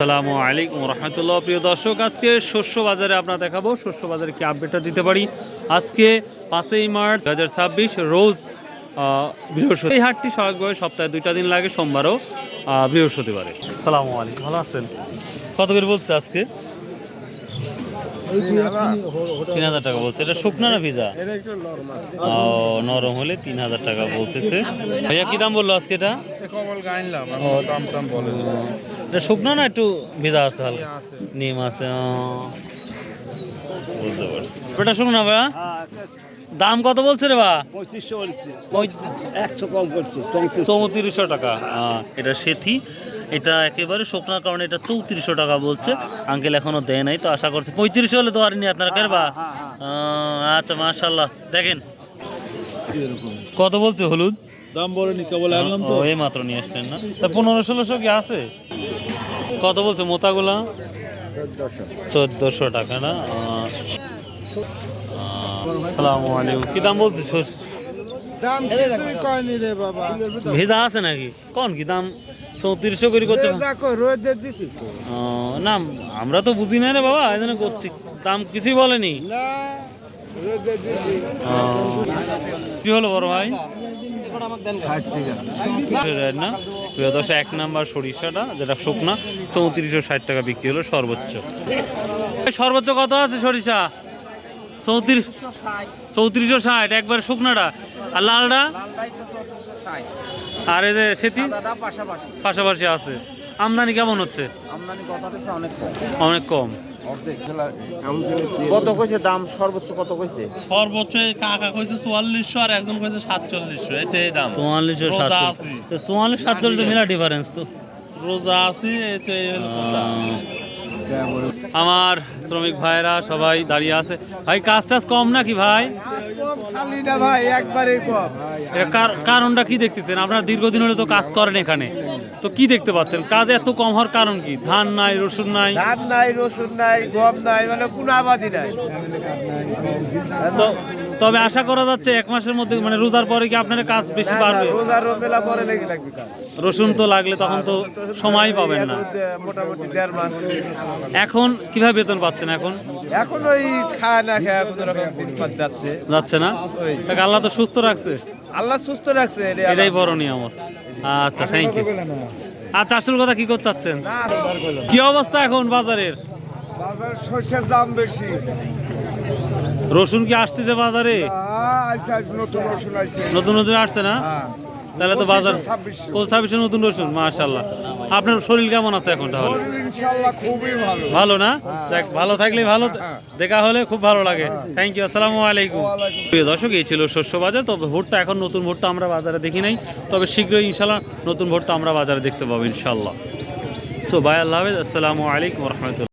আসসালামু আলাইকুম রহমতুল্লাহ। প্রিয় দর্শক, আজকে শস্য বাজারে আপনারা দেখাবো শস্য বাজারে কি আপডেটটা দিতে পারি। আজকে 5ই মার্চ 2026 রোজ বৃহস্পতি। এই হাটটি স্বাভাবিকভাবে সপ্তাহে 2টা দিন লাগে, সোমবারও বৃহস্পতিবারে। আসসালামু আলাইকুম, ভালো আছেন? কত করে বলছে আজকে? 3000 টাকা বলছে। এটা শুকনা না ভিজা? নরম হলে 3000 টাকা বলতেছে। ভাইয়া কি দাম বললো আজকে? এটা এটা শুকনা না একটু ভিজা আছে, হালকা নিম আছে? বুঝতে পারছি। এটা শুকনা ভাইয়া, দাম কত বলছে রে বা? 3400 টাকা। এটা সেথি, এটা একেবারে শুকনার কারণে এটা 3400 টাকা বলছে। আঙ্কেল এখনো দেয় নাই, তো আশা করছি 3500 হলে তো আর নি আপনারা কেরবা। আচ্ছা মাশাআল্লাহ। দেখেন কত বলছে হলুদ দাম বলেনি, কেবল আনলাম তো। এই মাত্র নিয়ে আসলেন না? তা 1500-1600 কি আছে? কত বলছে মোতাগুলা? 1400 টাকা না? আসসালামু আলাইকুম। কি দাম বলছে? দাম কিছুই কয়নি রে বাবা। ভেজা আছে নাকি? কোন কি দাম 3400 করে করছে? দেখো রোদে দিছি তো। না আমরা তো বুঝি না রে বাবা, এই জন্য করছি। দাম কিছুই বলেনি না, রোদে দিছি। কি হলো বড় ভাই? 60 টাকা না প্রিয় দশ, 1 নাম্বার সরিষাটা যেটা শুকনা 3460 টাকা বিক্রি হলো সর্বোচ্চ। সর্বোচ্চ কত আছে সরিষা? 3460 একবার শুকনাটা। আর লালটা? আর এই যে সেটি পাশাপাশি আছে। আমদানি কেমন হচ্ছে? অনেক কম। কত কইছে দাম? সর্বোচ্চ কত কইছে? সর্বোচ্চ কাকা কইছে 4400 আর একজন কইছে 4700। এই দাম 44-47 মিলা ডিফারেন্স তো। রোজা আছে আমার শ্রমিক ভাইরা সবাই দাঁড়িয়ে আছে। ভাই কাজ টাজ কম নাকি ভাই? খালি না ভাই, একবারে কম। কারণটা কি দেখতেছেন? আপনারা দীর্ঘদিন হলে তো কাজ করেন এখানে, তো কি দেখতে পাচ্ছেন? কাজ এত কম হওয়ার কারণ কি? ধান নাই, রসুন নাই? ধান নাই, রসুন নাই, গম নাই, মানে কোনো আবাদি নাই। তো তবে আশা করা যাচ্ছে 1 মাসের মধ্যে, মানে রোজার পরে কি আপনার কাজ বেশি বাড়বে? রোজার মেলা পরে লাগবে কাজ। রসুন তো লাগলে তখন তো সময় পাবেন না। মোটামুটি 1.5 মাস। এখন কিভাবে বেতন পাচ্ছেন? এখন ওই খায় না খায় কোনো রকম দিন পার যাচ্ছে। যাচ্ছে না? দেখ, আল্লাহ তো সুস্থ রাখছে, আল্লাহ সুস্থ রাখছে, এটাই বড় নিয়ামত। আচ্ছা, থ্যাংক ইউ। আচ্ছা, আসল কথা কি করতে চাচ্ছেন? কি অবস্থা এখন বাজারের? বাজার শস্যের দাম বেশি। রসুন কি আসতেছে বাজারে? নতুন রসুন আছে। নতুন নতুন আসছে না? তাহলে তো বাজার 2600 নতুন রসুন। মাশাআল্লাহ। আপনার শরীর কেমন আছে এখন তাহলে? ইনশাআল্লাহ খুবই ভালো। ভালো না? দেখ, ভালো থাকলেই ভালো, দেখা হলে খুব ভালো লাগে। Thank you. আসসালামু আলাইকুম। প্রিয় দর্শক, এই ছিল শস্য বাজার। তবে ভুট্টা এখন নতুন ভুট্টা আমরা বাজারে দেখি নাই, তবে শীঘ্রই ইনশাআল্লাহ নতুন ভুট্টা আমরা বাজারে দেখতে পাবো ইনশাআল্লাহ। সো বাই, আল্লাহ হাফেজ। আসসালামু আলাইকুম রহমতুল্লাহ।